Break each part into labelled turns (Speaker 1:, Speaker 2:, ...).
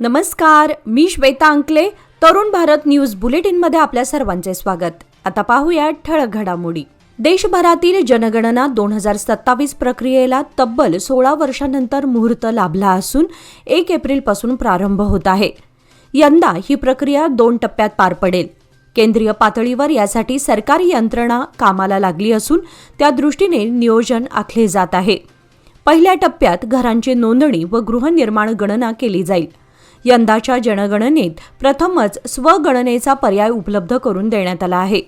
Speaker 1: नमस्कार, मी श्वेता अंकले. तरुण भारत न्यूज बुलेटिनमध्ये आपल्या सर्वांचे स्वागत. आता पाहूया ठळक घडामोडी. देशभरातील जनगणना 2027 प्रक्रियेला तब्बल 16 वर्षांनंतर मुहूर्त लाभला असून 1 एप्रिलपासून प्रारंभ होत आहे. यंदा ही प्रक्रिया 2 टप्प्यात पार पडेल. केंद्रीय पातळीवर यासाठी सरकारी यंत्रणा कामाला लागली असून त्या दृष्टीने नियोजन आखले जात आहे. पहिल्या टप्प्यात घरांची नोंदणी व गृहनिर्माण गणना केली जाईल. यंदाच्या जनगणनेत प्रथमच स्वगणनेचा पर्याय उपलब्ध करून देण्यात आला आहे.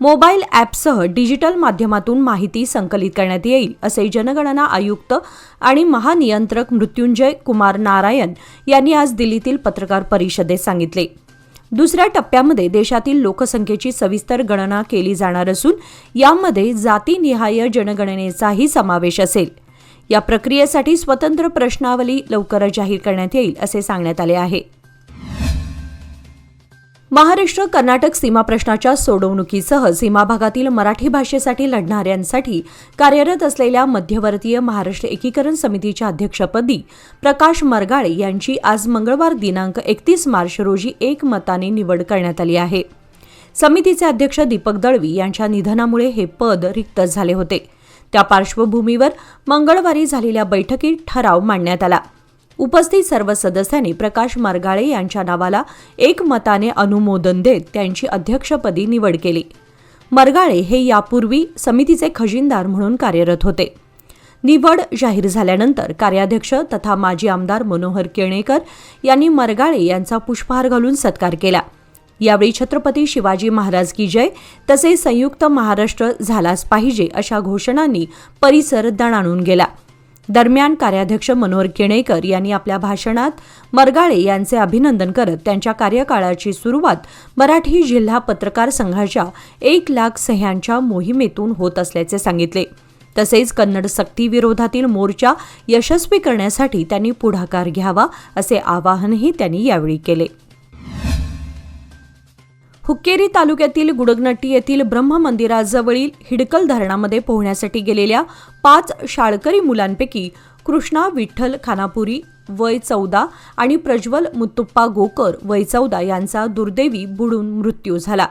Speaker 1: मोबाईल ॲपसह डिजिटल माध्यमातून माहिती संकलित करण्यात येईल, असे जनगणना आयुक्त आणि महानियंत्रक मृत्युंजय कुमार नारायण यांनी आज दिल्लीतील पत्रकार परिषदेत सांगितले. दुसऱ्या टप्प्यामध्ये देशातील लोकसंख्येची सविस्तर गणना केली जाणार असून यामध्ये जातीनिहाय जनगणनेचाही समावेश असेल. या प्रक्रियेसाठी स्वतंत्र प्रश्नावली लवकरच जाहीर करण्यात येईल, असे सांगण्यात आले आहे. महाराष्ट्र कर्नाटक सीमा प्रश्नाच्या सोडवणुकीसह सीमा भागातील मराठी भाषेसाठी लढणाऱ्यांसाठी कार्यरत असलेल्या मध्यवर्तीय महाराष्ट्र एकीकरण समितीच्या अध्यक्षपदी प्रकाश मरगाळे यांची आज मंगळवार दिनांक 31 मार्च रोजी एकमताने निवड करण्यात आली आहे. समितीचे अध्यक्ष दीपक दळवी यांच्या निधनामुळे हे पद रिक्त झाले होते. त्या पार्श्वभूमीवर मंगळवारी झालेल्या बैठकीत ठराव मांडण्यात आला. उपस्थित सर्व सदस्यांनी प्रकाश मरगाळे यांच्या नावाला एकमताने अनुमोदन देत त्यांची अध्यक्षपदी निवड केली. मरगाळे हे यापूर्वी समितीचे खजिनदार म्हणून कार्यरत होते. निवड जाहीर झाल्यानंतर कार्याध्यक्ष तथा माजी आमदार मनोहर केणेकर यांनी मरगाळे यांचा पुष्पहार घालून सत्कार केला. यावेळी छत्रपती शिवाजी महाराज की जय तसेच संयुक्त महाराष्ट्र झालाच पाहिजे अशा घोषणांनी परिसर दणाणून गेला. दरम्यान कार्याध्यक्ष मनोहर केणेकर यांनी आपल्या भाषणात मरगाळे यांचे अभिनंदन करत त्यांच्या कार्यकाळाची सुरुवात मराठी जिल्हा पत्रकार संघाच्या 1,00,000 सह्यांच्या मोहिमेतून होत असल्याचे सांगितले. तसेच कन्नड सक्ती विरोधातील मोर्चा यशस्वी करण्यासाठी त्यांनी पुढाकार घ्यावा असे आवाहनही त्यांनी यावेळी केले. हुक्केरी तालुक्यातील गुडगनट्टी येथील ब्रह्ममंदिराजवळील हिडकल धरणामध्ये पोहण्यासाठी गेलेल्या 5 शाळकरी मुलांपैकी कृष्णा विठ्ठल खानापुरी वय 14 आणि प्रज्वल मुत्तुप्पा गोकर वय 14 यांचा दुर्दैवी बुडून मृत्यू झाला.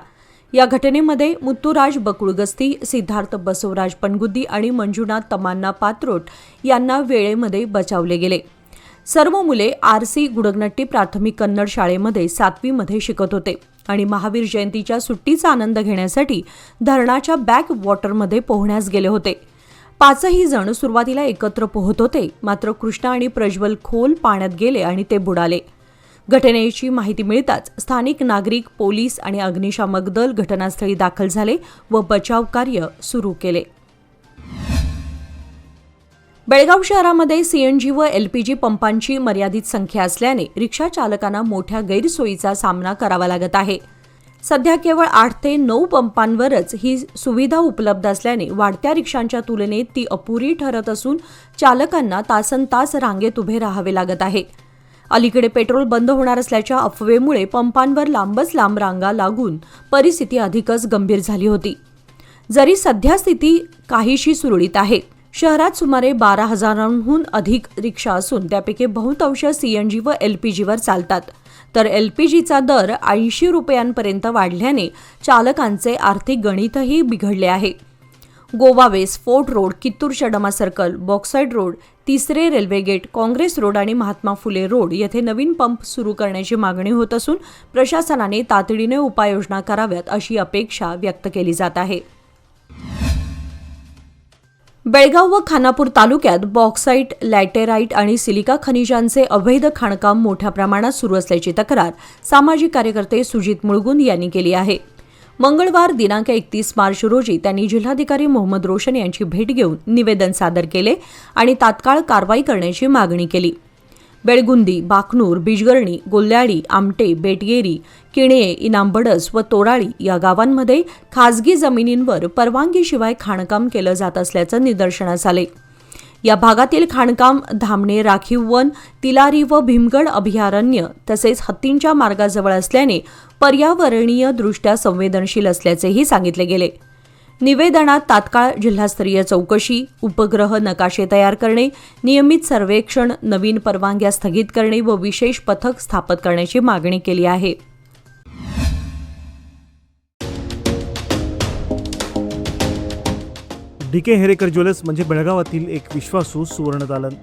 Speaker 1: या घटनेमध्ये मुत्तुराज बकुळगस्ती, सिद्धार्थ बसवराज पणगुद्दी आणि मंजुनाथ तमान्ना पात्रोट यांना वेळेमध्ये बचावले गेले. सर्व मुले RC गुडगनट्टी प्राथमिक कन्नड शाळेमध्ये 7वी मध्ये शिकत होते आणि महावीर जयंतीच्या सुट्टीचा आनंद घेण्यासाठी धरणाच्या बॅक वॉटरमध्ये पोहण्यास गेले होते. 5ही जण सुरुवातीला एकत्र पोहत होते, मात्र कृष्णा आणि प्रज्वल खोल पाण्यात गेले आणि ते बुडाले. घटनेची माहिती मिळताच स्थानिक नागरिक, पोलीस आणि अग्निशामक दल घटनास्थळी दाखल झाले व बचाव कार्य सुरू केले. बेळगाव शहरामध्ये CNG व LPG पंपांची मर्यादित संख्या असल्याने रिक्षा चालकांना मोठ्या गैरसोयीचा सामना करावा लागत आहे. सध्या केवळ 8 ते 9 पंपांवरच ही सुविधा उपलब्ध असल्याने वाढत्या रिक्षांच्या तुलनेत ती अपुरी ठरत असून चालकांना तासनतास रांगेत उभे राहावे लागत आहे. अलीकडे पेट्रोल बंद होणार असल्याच्या अफवेमुळे पंपांवर लांबच लांब रांगा लागून परिस्थिती अधिकच गंभीर झाली होती. जरी सध्या स्थिती काहीशी सुरळीत आहे. शहरात सुमारे 12,000हून अधिक रिक्षा असून त्यापैकी बहुतांश CNG व LPGवर चालतात, तर LPGचा दर 80 रुपयांपर्यंत वाढल्याने चालकांचे आर्थिक गणितही बिघडले आहे. Goa west, fort road, Kittur चडमा सर्कल, बॉक्साईड रोड, 3रे रेल्वे गेट, काँग्रेस रोड आणि महात्मा फुले रोड येथे नवीन पंप सुरू करण्याची मागणी होत असून प्रशासनाने तातडीने उपाययोजना कराव्यात अशी अपेक्षा व्यक्त केली जात आहे. बेळगाव व खानापूर तालुक्यात बॉक्साईट, लॅटेराईट आणि सिलिका खनिजांचे अवैध खाणकाम मोठ्या प्रमाणात सुरू असल्याची तक्रार सामाजिक कार्यकर्ते सुजित मुळगुंद यांनी केली आहे. मंगळवार दिनांक 31 मार्च रोजी त्यांनी जिल्हाधिकारी मोहम्मद रोशन यांची भेट घेऊन निवेदन सादर केले आणि तात्काळ कारवाई करण्याची मागणी केली. बेळगुंदी, बाकनूर, बिजगर्णी, गोल्ल्याडी, आमटे, बेटगेरी, किणे, इनामबडस व तोराळी या गावांमध्ये खासगी जमिनींवर परवानगीशिवाय खाणकाम केलं जात असल्याचं निदर्शनास आले. या भागातील खाणकाम धामणे राखीव वन, तिलारी व भीमगड अभयारण्य तसेच हत्तींच्या मार्गाजवळ असल्याने पर्यावरणीय दृष्ट्या संवेदनशील असल्याचेही सांगितले गेले. निवेदनात तात्काळ जिल्हास्तरीय चौकशी, उपग्रह नकाशे तयार करणे, नियमित सर्वेक्षण, नवीन परवानग्या स्थगित करणे व विशेष पथक स्थापित करण्याची मागणी केली आहे.
Speaker 2: DK हेरेकर ज्वेलर्स म्हणजे बेळगावातील एक विश्वासू सुवर्णदालन.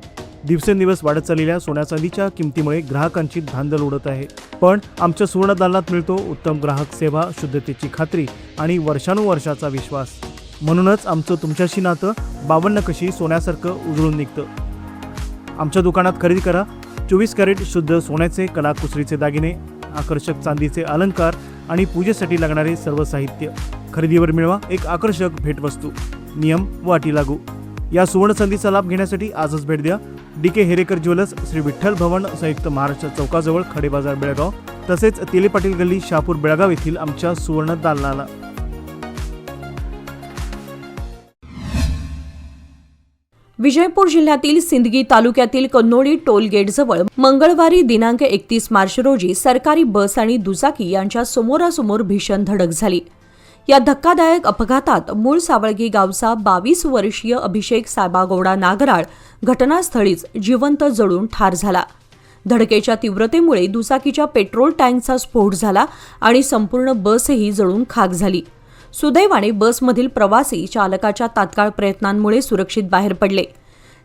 Speaker 2: दिवसेंदिवस वाढत चाललेल्या सोन्या चांदीच्या किमतीमुळे ग्राहकांची धांदल उडत आहे. पण आमच्या सुवर्णदालनात मिळतो उत्तम ग्राहक सेवा, शुद्धतेची खात्री आणि वर्षानुवर्षाचा विश्वास. म्हणूनच आमचं तुमच्याशी नातं 52 कशी सोन्यासारखं उजळून निघतं. आमच्या दुकानात खरेदी करा 24 कॅरेट शुद्ध सोन्याचे कलाकुसरीचे दागिने, आकर्षक चांदीचे अलंकार आणि पूजेसाठी लागणारे सर्व साहित्य. खरेदीवर मिळवा एक आकर्षक भेटवस्तू. नियम व अटी लागू. या सुवर्ण संधीचा लाभ घेण्यासाठी आजच भेट द्या. DK हेरेकर ज्वेलर्स, श्री विठ्ठल भवन, संयुक्त महाराष्ट्र चौकाजवळ, खडे बाजार, बेळगाव. तसेच तेले पाटील गल्ली, शहापूर, बेळगाव येथील आमच्या सुवर्ण दालनाला.
Speaker 1: विजयपूर जिल्ह्यातील सिंदगी तालुक्यातील कन्नोळी टोलगेटजवळ मंगळवारी दिनांक 31 मार्च रोजी सरकारी बस आणि दुचाकी यांच्या समोरासमोर भीषण धडक झाली. या धक्कादायक अपघातात मूळ सावळगी गावचा 22 वर्षीय अभिषेक साबागौडा नागराळ घटनास्थळीच जिवंत जळून ठार झाला. धडकेच्या तीव्रतेमुळे दुचाकीच्या पेट्रोल टँकचा स्फोट झाला आणि संपूर्ण बसही जळून खाक झाली. सुदैवाने बसमधील प्रवासी चालकाच्या तात्काळ प्रयत्नांमुळे सुरक्षित बाहेर पडले.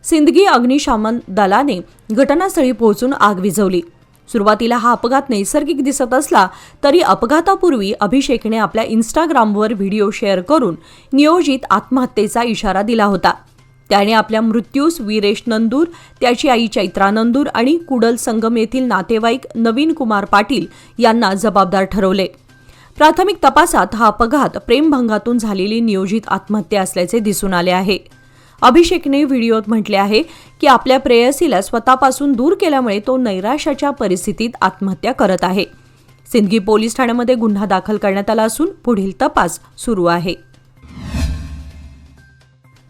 Speaker 1: सिंदगी अग्निशमन दलाने घटनास्थळी पोहोचून आग विझवली. सुरुवातीला हा अपघात नैसर्गिक दिसत असला तरी अपघातापूर्वी अभिषेकने आपल्या इंस्टाग्रामवर व्हिडिओ शेअर करून नियोजित आत्महत्येचा इशारा दिला होता. त्याने आपल्या मृत्यूस वीरेश नंदूर, त्याची आई चैत्रा नंदूर आणि कुडल संगम येथील नातेवाईक नवीन कुमार पाटील यांना जबाबदार ठरवले. प्राथमिक तपासात हा अपघात प्रेमभंगातून झालेली नियोजित आत्महत्या असल्याचे दिसून आले आहे. अभिषेकने व्हिडिओत म्हटले आहे की आपल्या प्रेयसीला स्वतःपासून दूर केल्यामुळे तो नैराश्याच्या परिस्थितीत आत्महत्या करत आहे. सिंदगी पोलीस ठाण्यामध्ये गुन्हा दाखल करण्यात आला असून पुढील तपास सुरू आहे.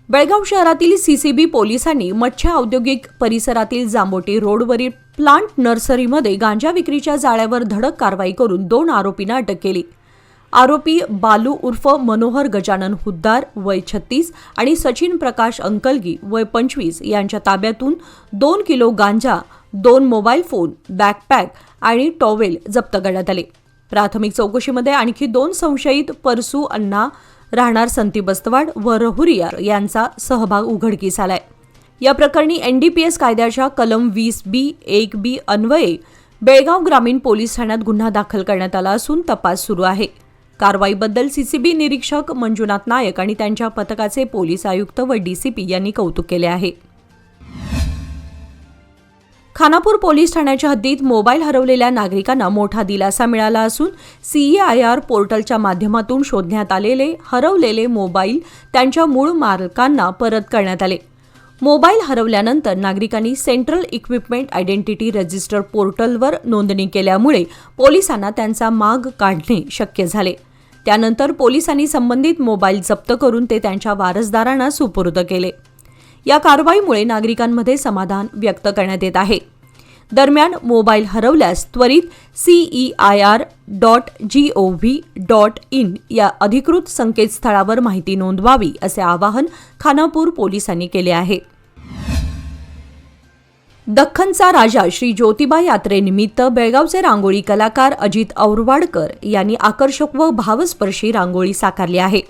Speaker 1: बेळगाव शहरातील CCB पोलिसांनी मच्छा औद्योगिक परिसरातील जांबोटी रोडवरील प्लांट नर्सरीमध्ये गांजा विक्रीच्या जाळ्यावर धडक कारवाई करून 2 आरोपींना अटक केली. आरोपी बालू उर्फ मनोहर गजानन हुद्दार वय 36 आणि सचिन प्रकाश अंकलगी वय 25 यांच्या ताब्यातून 2 किलो गांजा, 2 मोबाईल फोन, बॅकपॅक आणि टॉवेल जप्त करण्यात आले. प्राथमिक चौकशीमध्ये आणखी 2 संशयित परसू अण्णा राहणार संती बस्तवाड व रहुरिया यांचा सहभाग उघडकीस आलाय. या प्रकरणी NDPS कायद्याच्या कलम 20B 1B अन्वये बेळगाव ग्रामीण पोलीस ठाण्यात गुन्हा दाखल करण्यात आला असून तपास सुरू आहे. कारवाईबद्दल CCB निरीक्षक मंजुनाथ नायक आणि त्यांच्या पथकाचे पोलीस आयुक्त व DCP यांनी कौतुक केले आहे. खानापूर पोलीस ठाण्याच्या हद्दीत मोबाईल हरवलेल्या नागरिकांना मोठा दिलासा मिळाला असून CEIR पोर्टलच्या माध्यमातून शोधण्यात आलेले हरवलेले मोबाईल त्यांच्या मूळ मालकांना परत करण्यात आले. मोबाईल हरवल्यानंतर नागरिकांनी सेंट्रल इक्विपमेंट आयडेंटिटी रजिस्टर पोर्टलवर नोंदणी केल्यामुळे पोलिसांना त्यांचा माग काढणे शक्य झाले. त्यानंतर पोलिसांनी संबंधित मोबाईल जप्त करून ते त्यांच्या वारसदारांना सुपूर्द केले. या कारवाईमुळे नागरिकांमध्ये समाधान व्यक्त करण्यात येत आहे. दरम्यान मोबाईल हरवल्यास त्वरित CEIR.gov.in या अधिकृत संकेतस्थळावर माहिती नोंदवावी असे आवाहन खानापूर पोलिसांनी केले आहे. दख्खनचा राजा श्री ज्योतिबा यात्रेनिमित्त बेळगावचे रांगोळी कलाकार अजित औरवाडकर यांनी आकर्षक व भावस्पर्शी रांगोळी साकारली आहे.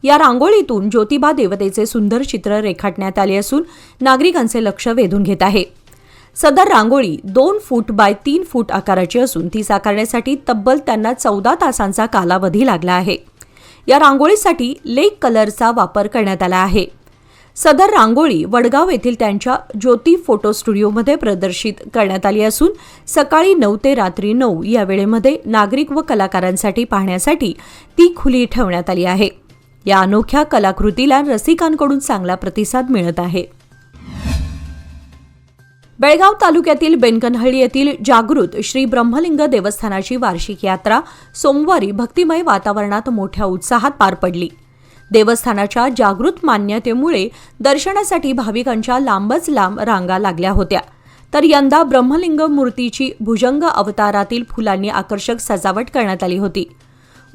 Speaker 1: या रांगोळीतून ज्योतिबा देवतेचे सुंदर चित्र रेखाटण्यात आले असून नागरिकांचे लक्ष वेधून घेत आहे. सदर रांगोळी 2 फूट बाय 3 फूट आकाराची असून ती साकारण्यासाठी तब्बल त्यांना 14 तासांचा कालावधी लागला आहे. या रांगोळीसाठी लेक कलरचा वापर करण्यात आला आहे. सदर रांगोळी वडगाव येथील त्यांच्या ज्योती फोटो स्टुडिओमध्ये प्रदर्शित करण्यात आली असून सकाळी 9 ते रात्री 9 या वेळेमध्ये नागरिक व कलाकारांसाठी पाहण्यासाठी ती खुली ठेवण्यात आली आहे. या अनोख्या कलाकृतीला रसिकांकडून चांगला प्रतिसाद मिळत आहे. बेळगाव तालुक्यातील बेनकनहळ्ळी येथील जागृत श्री ब्रह्मलिंग देवस्थानाची वार्षिक यात्रा सोमवारी भक्तिमय वातावरणात मोठ्या उत्साहात पार पडली. देवस्थानाच्या जागृत मान्यतेमुळे दर्शनासाठी भाविकांच्या लांबच लांब रांगा लागल्या होत्या. तर यंदा ब्रह्मलिंग मूर्तीची भुजंग अवतारातील फुलांनी आकर्षक सजावट करण्यात आली होती.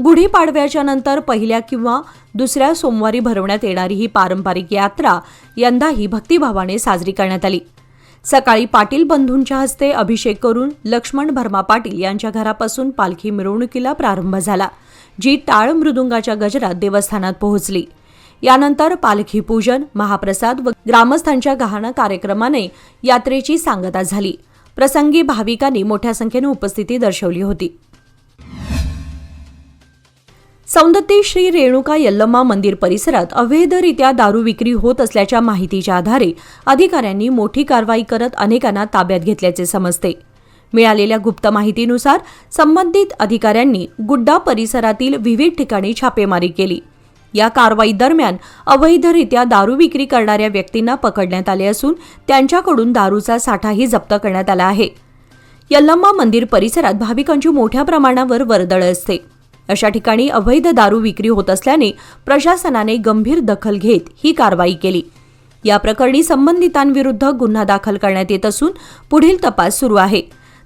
Speaker 1: गुढीपाडव्याच्या नंतर पहिल्या किंवा दुसऱ्या सोमवारी भरवण्यात येणारी ही पारंपरिक यात्रा यंदाही भक्तिभावाने साजरी करण्यात आली. सकाळी पाटील बंधूंच्या हस्ते अभिषेक करून लक्ष्मण भरमा पाटील यांच्या घरापासून पालखी मिरवणुकीला प्रारंभ झाला, जी टाळ मृदुंगाच्या गजरात देवस्थानात पोहोचली. यानंतर पालखी पूजन, महाप्रसाद व ग्रामस्थांच्या गहाण कार्यक्रमाने यात्रेची सांगता झाली. प्रसंगी भाविकांनी मोठ्या संख्येने उपस्थिती दर्शवली होती. सौंदत्ती श्री रेणुका यल्लम्मा मंदिर परिसरात अवैधरित्या दारू विक्री होत असल्याच्या माहितीच्या आधारे अधिकाऱ्यांनी मोठी कारवाई करत अनेकांना ताब्यात घेतल्याचे समजते. मिळालेल्या गुप्त माहितीनुसार संबंधित अधिकाऱ्यांनी गुड्डा परिसरातील विविध ठिकाणी छापेमारी केली. या कारवाई दरम्यान अवैधरित्या दारू विक्री करणाऱ्या व्यक्तींना पकडण्यात आले असून त्यांच्याकडून दारूचा साठाही जप्त करण्यात आला आहे. यल्लम्मा मंदिर परिसरात भाविकांची मोठ्या प्रमाणावर वर्दळ असते. अशा ठिकाणी अवैध दारू विक्री होत असल्याने प्रशासनाने गंभीर दखल घेत ही कारवाई केली. या प्रकरणी संबंधितांविरुद्ध गुन्हा दाखल करण्यात येत असून पुढील तपास सुरू आहे.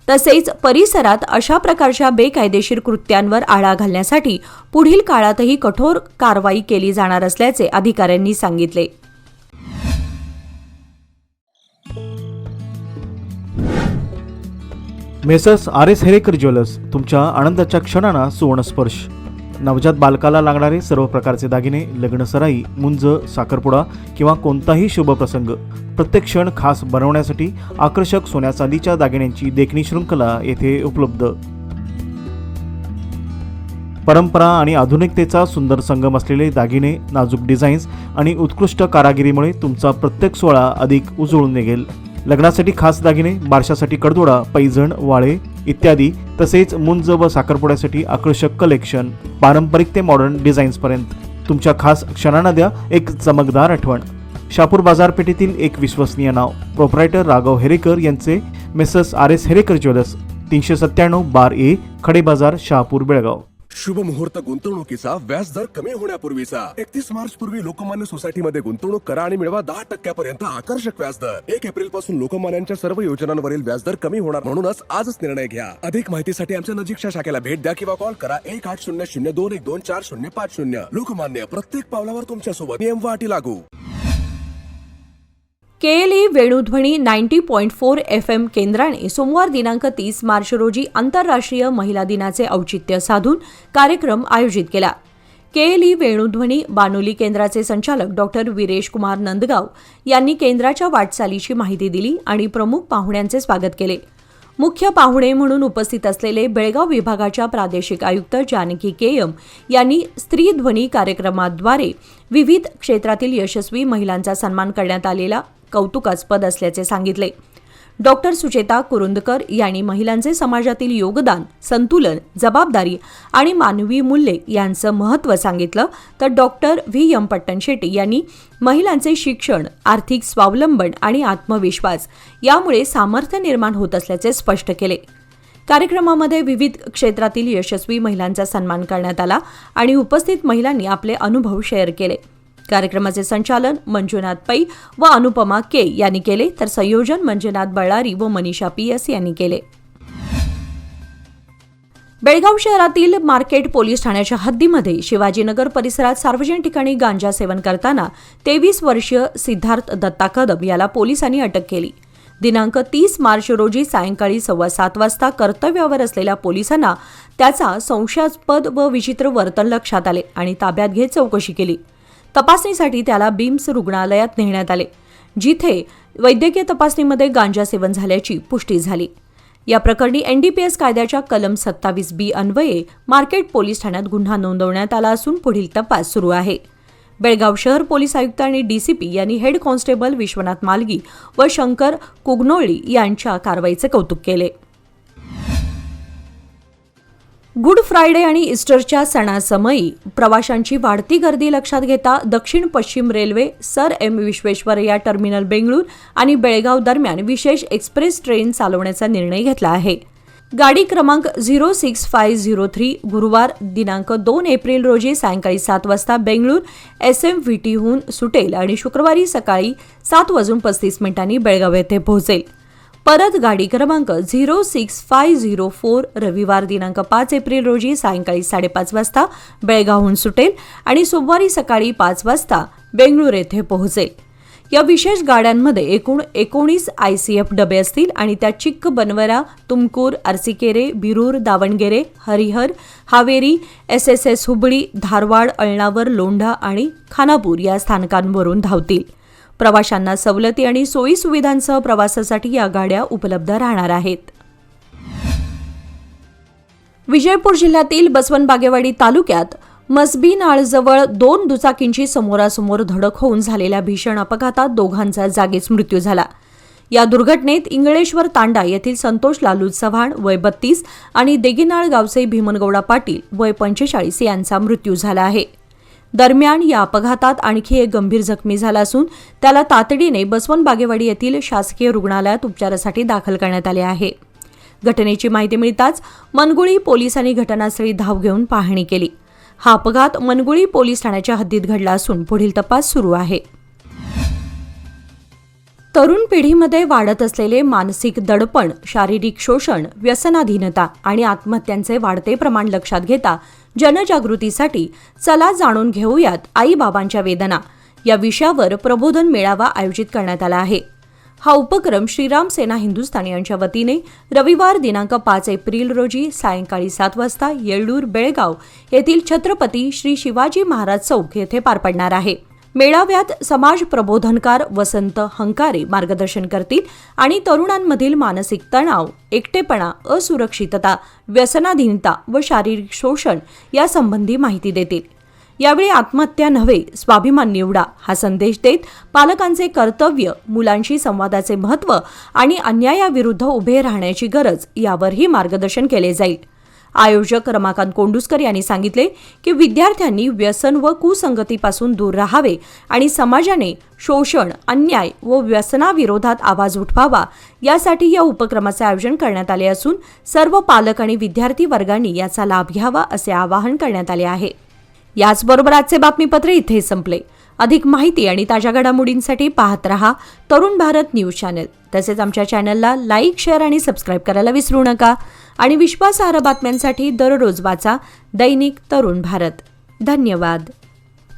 Speaker 1: तसेच परिसरात अशा प्रकारच्या बेकायदेशीर कृत्यांवर आळा घालण्यासाठी पुढील काळातही कठोर कारवाई केली जाणार असल्याचे अधिकाऱ्यांनी सांगितले.
Speaker 2: मेसर्स RS हेरेकर ज्वेलर्स, तुमच्या आनंदाच्या क्षणांना सुवर्णस्पर्श. नवजात बालकाला लागणारे सर्व प्रकारचे दागिने, लग्नसराई, मुंज, साखरपुडा किंवा कोणताही शुभ प्रसंग, प्रत्येक क्षण खास बनवण्यासाठी आकर्षक सोन्या चांदीच्या दागिन्यांची देखणी शृंखला येथे उपलब्ध. परंपरा आणि आधुनिकतेचा सुंदर संगम असलेले दागिने, नाजूक डिझाईन्स आणि उत्कृष्ट कारागिरीमुळे तुमचा प्रत्येक सोहळा अधिक उजळून निघेल. लग्नासाठी खास दागिने, बारशासाठी कडदोडा, पैजण, वाळे इत्यादी, तसेच मुंज व साखरपुड्यासाठी आकर्षक कलेक्शन, पारंपरिक ते मॉडर्न डिझाईन्सपर्यंत तुमच्या खास क्षणांना द्या एक चमकदार आठवण. शहापूर बाजारपेठेतील एक विश्वसनीय नाव, प्रोप्रायटर राघव हेरेकर यांचे मेसर्स RS हेरेकर ज्वेलर्स, 397 बार ए, खडे बाजार, शहापूर, बेळगाव.
Speaker 3: शुभ मुहूर्त गुंतवणुकीचा व्याज दर कमी होण्यापूर्वीचा 31 मार्च पूर्वी लोकमान्य सोसायटीमध्ये गुंतवणूक करा आणि मिळवा 10% आकर्षक व्याजदर. 1 एप्रिल पासून लोकमान्यांच्या सर्व योजनांवरील व्याजदर कमी होणार, म्हणूनच आजच निर्णय घ्या. अधिक माहितीसाठी आमच्या नजीकच्या शाखेला भेट द्या किंवा कॉल करा 1800-212-4050. लोकमान्य, प्रत्येक पावलावर तुमच्या सोबत. नियम व अटी लागू.
Speaker 1: KLE वेणुध्वनी 90.4 FM केंद्राने सोमवार दिनांक 30 मार्च रोजी आंतरराष्ट्रीय महिला दिनाचे औचित्य साधून कार्यक्रम आयोजित केला. KLE वेणुध्वनी बानुली केंद्राचे संचालक डॉक्टर वीरेश कुमार नंदगाव यांनी केंद्राच्या वाटचालीची माहिती दिली आणि प्रमुख पाहुण्यांचे स्वागत केले. मुख्य पाहुणे म्हणून उपस्थित असलेले बेळगाव विभागाच्या प्रादेशिक आयुक्त जानकी केयम यांनी स्त्री ध्वनी कार्यक्रमाद्वारे विविध क्षेत्रातील यशस्वी महिलांचा सन्मान करण्यात आलेला कौतुकास्पद असल्याचे सांगितले. डॉक्टर सुचेता कुरुंदकर यांनी महिलांचे समाजातील योगदान, संतुलन, जबाबदारी आणि मानवी मूल्ये यांचं महत्त्व सांगितलं, तर डॉक्टर VM पट्टणशेट्टी यांनी महिलांचे शिक्षण, आर्थिक स्वावलंबन आणि आत्मविश्वास यामुळे सामर्थ्य निर्माण होत असल्याचे स्पष्ट केले. कार्यक्रमामध्ये विविध क्षेत्रातील यशस्वी महिलांचा सन्मान करण्यात आला आणि उपस्थित महिलांनी आपले अनुभव शेअर केले. कार्यक्रमाचे संचालन मंजुनाथ पै व अनुपमा के यांनी केले, तर संयोजन मंजुनाथ बळ्ळारी व मनीषा PS यांनी केले. बेळगाव शहरातील मार्केट पोलीस ठाण्याच्या हद्दीमध्ये शिवाजीनगर परिसरात सार्वजनिक ठिकाणी गांजा सेवन करताना 23 वर्षीय सिद्धार्थ दत्ता कदम याला पोलिसांनी अटक केली. दिनांक 30 मार्च रोजी सायंकाळी 7:15 वाजता कर्तव्यावर असलेल्या पोलिसांना त्याचा संशयास्पद व विचित्र वर्तन लक्षात आले आणि ताब्यात घेत चौकशी केली. तपासणीसाठी त्याला बिम्स रुग्णालयात नेण्यात आले, जिथे वैद्यकीय तपासणीमध्ये गांजा सेवन झाल्याची पुष्टी झाली. या प्रकरणी NDPS कायद्याच्या कलम 27B अन्वये मार्केट पोलीस ठाण्यात गुन्हा नोंदवण्यात आला असून पुढील तपास सुरू आहे. बेळगाव शहर पोलीस आयुक्त आणि DCP यांनी हेड कॉन्स्टेबल विश्वनाथ मालगी व शंकर कुगनोळी यांच्या कारवाईचे कौतुक केले. गुड फ्रायडे आणि इस्टरच्या सणासमयी प्रवाशांची वाढती गर्दी लक्षात घेता दक्षिण पश्चिम railway sir M Visvesvaraya terminal Bengaluru आणि बेळगाव दरम्यान विशेष एक्सप्रेस ट्रेन चालवण्याचा निर्णय घेतला आहे. गाडी क्रमांक 06503 गुरुवार दिनांक 2 एप्रिल रोजी सायंकाळी 7 वाजता बेंगळूर SMVTहून सुटेल आणि शुक्रवारी सकाळी 7:35 बेळगाव येथे पोहोचेल. परत गाडी क्रमांक 06504 रविवार दिनांक 5 एप्रिल रोजी सायंकाळी 5:30 वाजता बेळगावहून सुटेल आणि सोमवारी सकाळी 5 वाजता बेंगळूर येथे पोहोचेल. या विशेष गाड्यांमध्ये एकूण 19 ICF डबे असतील आणि त्या चिक्कबनवरा, तुमकूर, अरसीकेरे, बिरूर, दावणगेरे, हरिहर, हावेरी, SSS हुबळी, धारवाड, अळणावर, लोंढा आणि खानापूर या स्थानकांवरून धावतील. प्रवाशांना सवलती आणि सोयी सुविधांसह प्रवासासाठी या गाड्या उपलब्ध राहणार आहेत. विजयपूर जिल्ह्यातील बसवंत बागेवाडी तालुक्यात मसबी नाळजवळ 2 दुचाकींची समोरासमोर धडक होऊन झालेल्या भीषण अपघातात दोघांचा जागीच मृत्यू झाला. या दुर्घटनेत इंगळेश्वर तांडा येथील संतोष लालू चव्हाण वय 32 आणि देगिनाळ गावचे भीमनगौडा पाटील वय 45 यांचा मृत्यू झाला आहे. दरम्यान या अपघातात आणखी एक गंभीर जखमी झाला असून त्याला तातडीने बसवंत बागेवाडी येथील शासकीय रुग्णालयात उपचारासाठी दाखल करण्यात आले आहे. घटनेची माहिती मिळताच मनगुळी पोलिसांनी घटनास्थळी धाव घेऊन पाहणी केली. हा अपघात मनगुळी पोलीस ठाण्याच्या हद्दीत घडला असून पुढील तपास सुरू आहे. तरुण पिढीमध्ये वाढत असलेले मानसिक दडपण, शारीरिक शोषण, व्यसनाधीनता आणि आत्महत्यांचे वाढते प्रमाण लक्षात घेता जनजागृतीसाठी चला जाणून घेऊयात आईबाबांच्या वेदना या विषयावर प्रबोधन मेळावा आयोजित करण्यात आला आहे. हा उपक्रम श्रीराम सेना हिंदुस्थानी यांच्या वतीने रविवार दिनांक 5 एप्रिल रोजी सायंकाळी 7 वाजता येळ्ळूर, बेळगाव येथील छत्रपती श्री शिवाजी महाराज चौक येथे पार पडणार आहे. मेळाव्यात समाज प्रबोधनकार वसंत हंकारे मार्गदर्शन करतील आणि तरुणांमधील मानसिक तणाव, एकटेपणा, असुरक्षितता, व्यसनाधीनता व शारीरिक शोषण यासंबंधी माहिती देतील. यावेळी आत्महत्या नव्हे, स्वाभिमान निवडा हा संदेश देत पालकांचे कर्तव्य, मुलांशी संवादाचे महत्त्व आणि अन्यायाविरुद्ध उभे राहण्याची गरज यावरही मार्गदर्शन केले जाईल. आयोजक रमाकांत कोंडुस्कर यांनी सांगितले की विद्यार्थ्यांनी व्यसन व कुसंगतीपासून दूर राहावे आणि समाजाने शोषण, अन्याय व व्यसनाविरोधात आवाज उठवावा यासाठी या उपक्रमाचे आयोजन करण्यात आले असून सर्व पालक आणि विद्यार्थी वर्गांनी याचा लाभ घ्यावा असे आवाहन करण्यात आले आहे. याचबरोबर आजचे बातमीपत्र इथे संपले. अधिक माहिती आणि ताज्या घडामोडींसाठी पाहत रहा तरुण भारत न्यूज चॅनल. तसेच आमच्या चॅनलला लाईक, शेअर आणि सबस्क्राईब करायला विसरू नका. आणि विश्वासार्ह बातम्यांसाठी दररोज वाचा दैनिक तरुण भारत. धन्यवाद.